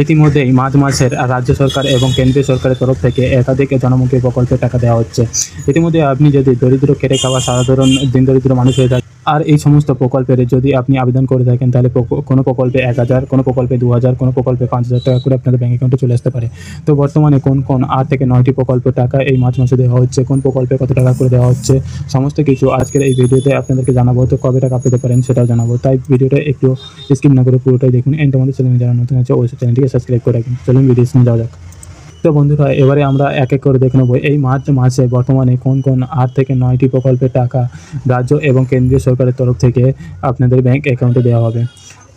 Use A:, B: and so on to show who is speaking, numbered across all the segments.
A: ইতিমধ্যেই মার্চ মাসের রাজ্য সরকার এবং কেন্দ্রীয় সরকারের তরফ থেকে একাধিক জনমুখী প্রকল্পে টাকা দেওয়া হচ্ছে। ইতিমধ্যে আপনি যদি দরিদ্র খেটে খাওয়া সাধারণ দিন দরিদ্র মানুষ হয়ে থাকেন আর এই সমস্ত প্রকল্পের যদি আপনি আবেদন করে থাকেন, তাহলে কোনো প্রকল্পে 1000, কোনো প্রকল্পে 2000, কোনো প্রকল্পে 5000 টাকা করে আপনাদের ব্যাঙ্ক অ্যাকাউন্টে চলে আসতে পারে। তো বর্তমানে কোন 8 থেকে 9টি প্রকল্প টাকা এই মার্চ মাসে দেওয়া হচ্ছে, কোন প্রকল্পে কত টাকা করে দেওয়া হচ্ছে, সমস্ত কিছু আজকের এই ভিডিওতে আপনাদেরকে জানাবো। তো কবে টাকা পেতে পারেন সেটাও জানাবো, তাই ভিডিওটা একটু স্কিপ না করে পুরোটাই দেখুন। এন্ড আমাদের চ্যানেলে যারা নতুন আছে অবশ্যই চ্যানেলটিকে সাবস্ক্রাইব করে রাখুন। চলুন ভিডিও শুনে যাওয়া যাক। তো বন্ধুরা, এবারে আমরা এক এক করে দেখে নেব এই মার্চ মাসে বর্তমানে কোন 8 থেকে 9টি প্রকল্পের টাকা রাজ্য এবং কেন্দ্রীয় সরকারের তরফ থেকে আপনাদের ব্যাঙ্ক অ্যাকাউন্টে দেওয়া হবে।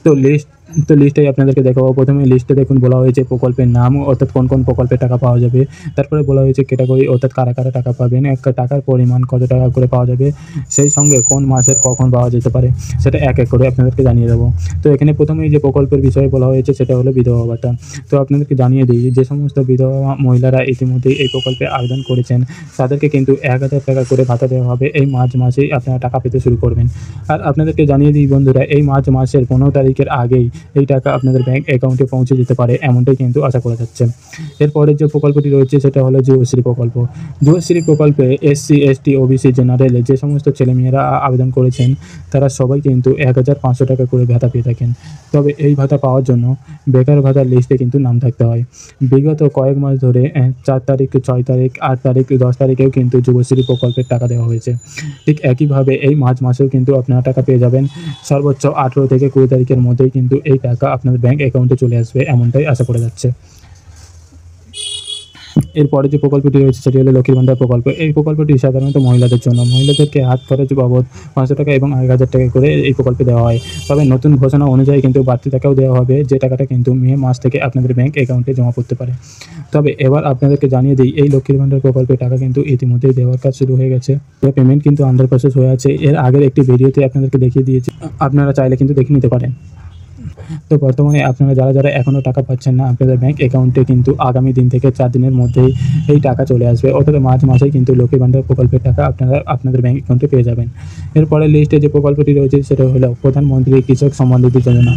A: তো লিস্টে আপনাদেরকে দেখাবো। প্রথমে লিস্টে দেখুন বলা হয়েছে প্রকল্পের নাম, অর্থাৎ কোন কোন প্রকল্পে টাকা পাওয়া যাবে। তারপরে বলা হয়েছে ক্যাটাগরি, অর্থাৎ কারা কারা টাকা পাবেন, টাকার পরিমাণ কত টাকা করে পাওয়া যাবে, সেই সঙ্গে কোন মাসের কখন পাওয়া যেতে পারে সেটা এক এক করে আপনাদেরকে জানিয়ে দেবো। তো এখানে প্রথমেই যে প্রকল্পের বিষয়ে বলা হয়েছে সেটা হলো বিধবা ভাতা। তো আপনাদেরকে জানিয়ে দিই, যে সমস্ত বিধবা মহিলারা ইতিমধ্যেই এই প্রকল্পে আবেদন করেছেন তাদেরকে কিন্তু 1000 টাকা করে ভাতা দেওয়া হবে। এই মার্চ মাসেই আপনারা টাকা পেতে শুরু করবেন। আর আপনাদেরকে জানিয়ে দিই বন্ধুরা, এই মার্চ মাসের 15 তারিখের আগেই এই টাকা আপনাদের ব্যাঙ্ক অ্যাকাউন্টে পৌঁছে যেতে পারে, এমনটাই কিন্তু আশা করা যাচ্ছে। এরপরে যে প্রকল্পটি রয়েছে সেটা হলো যুবশ্রী প্রকল্প। যুবশ্রী প্রকল্পে SC, ST, OBC, জেনারেল যে সমস্ত ছেলেমেয়েরা আবেদন করেছেন তারা সবাই কিন্তু 1500 টাকা করে ভাতা পেয়ে থাকেন। তবে এই ভাতা পাওয়ার জন্য বেকার ভাতার লিস্টে কিন্তু নাম থাকতে হয়। বিগত কয়েক মাস ধরে 4 তারিখ, 6 তারিখ, 8 তারিখ, 10 তারিখেও কিন্তু যুবশ্রী প্রকল্পের টাকা দেওয়া হয়েছে। ঠিক একইভাবে এই মার্চ মাসেও কিন্তু আপনারা টাকা পেয়ে যাবেন। সর্বোচ্চ 18 থেকে 20 তারিখের মধ্যেই কিন্তু এই টাকা আপনাদের ব্যাঙ্ক অ্যাকাউন্টে চলে আসবে, এমনটাই আশা করা যাচ্ছে। এরপরে যে প্রকল্পটি রয়েছে সেটি হলো লক্ষ্মীর ভান্ডার প্রকল্প। এই প্রকল্পটি সাধারণত মহিলাদের জন্য। মহিলাদেরকে হাত খরচ বাবদ 500 টাকা এবং 1000 টাকা করে এই প্রকল্পে দেওয়া হয়। তবে নতুন ঘোষণা অনুযায়ী কিন্তু বাড়তি টাকাও দেওয়া হবে, যে টাকাটা কিন্তু মে মাস থেকে আপনাদের ব্যাঙ্ক অ্যাকাউন্টে জমা পড়তে পারে। তবে এবার আপনাদেরকে জানিয়ে দিই, এই লক্ষ্মীর ভান্ডার প্রকল্পের টাকা কিন্তু ইতিমধ্যেই দেওয়ার কাজ শুরু হয়ে গেছে। পেমেন্ট কিন্তু আন্ডার প্রসেস হয়ে আছে। এর আগের একটি ভিডিওতে আপনাদেরকে দেখিয়ে দিয়েছি, আপনারা চাইলে কিন্তু দেখে নিতে পারেন। তো বর্তমানে আপনারা যারা এখনও টাকা পাচ্ছেন না, আপনাদের ব্যাঙ্ক অ্যাকাউন্টে কিন্তু আগামী 3 থেকে 4 দিনের মধ্যেই এই টাকা চলে আসবে। অর্থাৎ মার্চ মাসেই কিন্তু লক্ষ্মীর ভান্ডার প্রকল্পের টাকা আপনারা আপনাদের ব্যাঙ্ক অ্যাকাউন্টে পেয়ে যাবেন। এরপরে লিস্টে যে প্রকল্পটি রয়েছে সেটা হলো প্রধানমন্ত্রী কৃষক সম্মান নিধি যোজনা।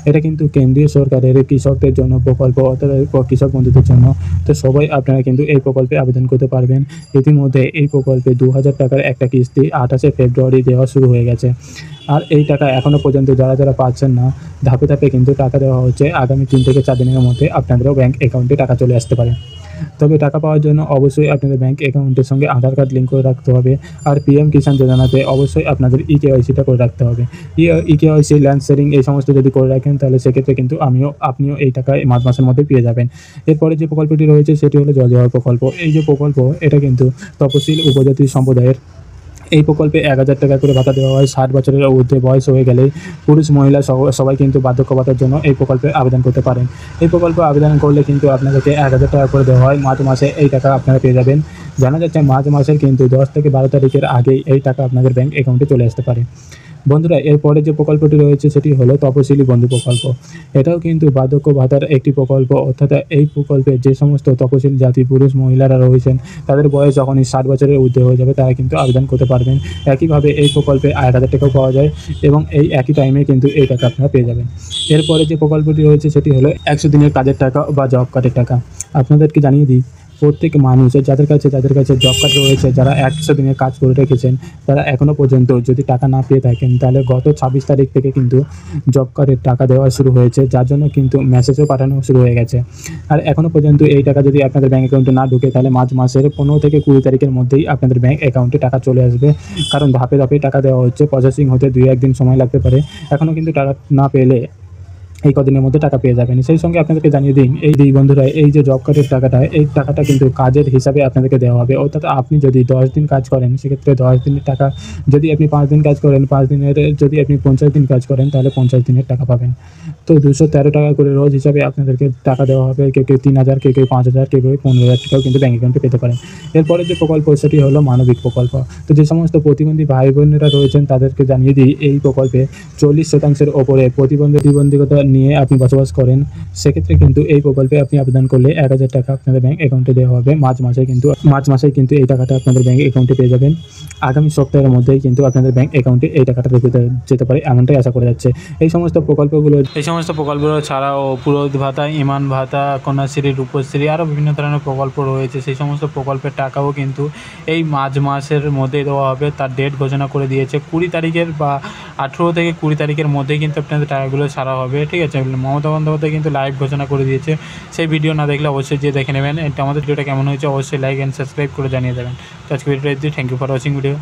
A: এটা কিন্তু কেন্দ্রীয় সরকারের কৃষকদের জন্য প্রকল্প, অর্থাৎ কৃষক বন্ধুদের জন্য। তো সবাই আপনারা কিন্তু এই প্রকল্পে আবেদন করতে পারবেন। ইতিমধ্যে এই প্রকল্পে 2000 টাকার একটা কিস্তি 28শে ফেব্রুয়ারি দেওয়া শুরু হয়ে গেছে। আর এই টাকা এখনও পর্যন্ত যারা পাচ্ছেন না, ধাপে ধাপে কিন্তু টাকা দেওয়া হচ্ছে। আগামী 3 থেকে 4 দিনের মধ্যে আপনাদেরও ব্যাঙ্ক অ্যাকাউন্টে টাকা চলে আসতে পারে। তবে টাকা পাওয়ার জন্য অবশ্যই আপনাদের ব্যাঙ্ক অ্যাকাউন্টের সঙ্গে আধার কার্ড লিঙ্ক করে রাখতে হবে। আর PM কিষাণ যোজনাতে অবশ্যই আপনাদের EKYCটা করে রাখতে হবে। EKYC, ল্যান্ড শেয়ারিং এই সমস্ত যদি করে রাখেন তাহলে সেক্ষেত্রে কিন্তু আপনিও এই টাকা মার্চ মাসের মধ্যে পেয়ে যাবেন। এরপরে যে প্রকল্পটি রয়েছে সেটি হলো জল জোয়ার প্রকল্প। এই যে প্রকল্প, এটা কিন্তু তপশিল উপজাতি সম্প্রদায়ের। এই প্রকল্পে 1000 টাকা করে ভাতা দেওয়া হয়। 60 বছরের ঊর্ধ্বে বয়স হয়ে গেলেই পুরুষ মহিলা সবাই কিন্তু বার্ধক্য ভাতার জন্য এই প্রকল্পে আবেদন করতে পারেন। এই প্রকল্পে আবেদন করলে কিন্তু আপনাদেরকে 1000 টাকা করে দেওয়া হয়। মার্চ মাসে এই টাকা আপনারা পেয়ে যাবেন। জানা যাচ্ছে মার্চ মাসের কিন্তু 10 থেকে 12 তারিখের আগেই এই টাকা আপনাদের ব্যাঙ্ক অ্যাকাউন্টে চলে আসতে পারে। বন্ধুরা, এরপরে যে প্রকল্পটি রয়েছে সেটি হলো তপশিলি বন্ধু প্রকল্প। এটাও কিন্তু বার্ধক্য ভাতার একটি প্রকল্প। অর্থাৎ এই প্রকল্পে যে সমস্ত তপশিলি জাতি পুরুষ মহিলারা রয়েছেন তাদের বয়স যখনই 60 বছরের ঊর্ধ্বে হয়ে যাবে তারা কিন্তু আবেদন করতে পারবেন। একইভাবে এই প্রকল্পে 1000 টাকাও পাওয়া যায় এবং এই একই টাইমে কিন্তু এই টাকা আপনারা পেয়ে যাবেন। এরপরে যে প্রকল্পটি রয়েছে সেটি হলো 100 দিনের কাজের টাকা বা জব কার্ডের টাকা। আপনাদেরকে জানিয়ে দিই, প্রত্যেক মানুষ যাদের কাছে জব কার্ড রয়েছে, যারা 100 দিনের কাজ করে রেখেছেন, তারা এখনও পর্যন্ত যদি টাকা না পেয়ে থাকেন তাহলে গত 26 তারিখ থেকে কিন্তু জব কার্ডের টাকা দেওয়া শুরু হয়েছে, যার জন্য কিন্তু মেসেজও পাঠানো শুরু হয়ে গেছে। আর এখনও পর্যন্ত এই টাকা যদি আপনাদের ব্যাঙ্ক অ্যাকাউন্টে না ঢুকে তাহলে মার্চ মাসের 15 থেকে 20 তারিখের মধ্যেই আপনাদের ব্যাঙ্ক অ্যাকাউন্টে টাকা চলে আসবে। কারণ ধাপে ধাপে টাকা দেওয়া হচ্ছে, প্রসেসিং হতে 2-1 দিন সময় লাগতে পারে। এখনও কিন্তু টাকা না পেলে এই কদিনের মধ্যে টাকা পেয়ে যাবেন। সেই সঙ্গে আপনাদেরকে জানিয়ে দিন, এই বন্ধুরা, এই যে জব কার্ডের টাকাটা, এই টাকাটা কিন্তু কাজের হিসাবে আপনাদেরকে দেওয়া হবে। অর্থাৎ আপনি যদি 10 দিন কাজ করেন সেক্ষেত্রে 10 দিনের টাকা, যদি আপনি 5 দিন কাজ করেন 5 দিনের, যদি আপনি 50 দিন কাজ করেন তাহলে 50 দিনের টাকা পাবেন। তো 213 টাকা করে রোজ হিসাবে আপনাদেরকে টাকা দেওয়া হবে। কেউ 3000, কেউ 5000, কেউ 15000 টাকাও কিন্তু ব্যাঙ্ক অ্যাকাউন্টে পেতে পারেন। এরপরে যে প্রকল্প সেটি হলো মানবিক প্রকল্প। তো যে সমস্ত প্রতিবন্ধী ভাই বোনেরা রয়েছেন তাদেরকে জানিয়ে দিই, এই প্রকল্পে 40% ওপরে প্রতিবন্ধকতা নিয়ে আপনি বসবাস করেন, সেক্ষেত্রে কিন্তু এই প্রকল্পে আপনি আবেদন করলে ১,০০০ টাকা আপনাদের ব্যাঙ্ক অ্যাকাউন্টে দেওয়া হবে। মার্চ মাসে কিন্তু এই টাকাটা আপনাদের ব্যাঙ্ক অ্যাকাউন্টে পেয়ে যাবেন। আগামী সপ্তাহের মধ্যেই কিন্তু আপনাদের ব্যাঙ্ক অ্যাকাউন্টে এই টাকাটা ঢুকে যেতে পারে, এমনটাই আশা করা যাচ্ছে। এই সমস্ত প্রকল্পগুলো ছাড়াও পুরোহিত ভাতা, ইমাম ভাতা, কন্যাশ্রী, রূপশ্রী আরও বিভিন্ন ধরনের প্রকল্প রয়েছে। সেই সমস্ত প্রকল্পের টাকাও কিন্তু এই মার্চ মাসের মধ্যেই দেওয়া হবে। তার ডেট ঘোষণা করে দিয়েছে ২০ তারিখের বা ১৮ থেকে ২০ তারিখের মধ্যেই কিন্তু আপনাদের টাকাগুলো ছাড়া হবে, ঠিক আছে। মমতা বন্দ্যোপাধ্যায় কিন্তু লাইভ ঘোষণা করে দিয়েছে। সেই ভিডিও না দেখলে অবশ্যই যেয়ে দেখে নেবেন। এটা আমাদের ভিডিওটা কেমন হয়েছে অবশ্যই লাইক অ্যান্ড সাবস্ক্রাইব করে জানিয়ে দেবেন। তো আজকে ভিডিওটা thank you for watching video.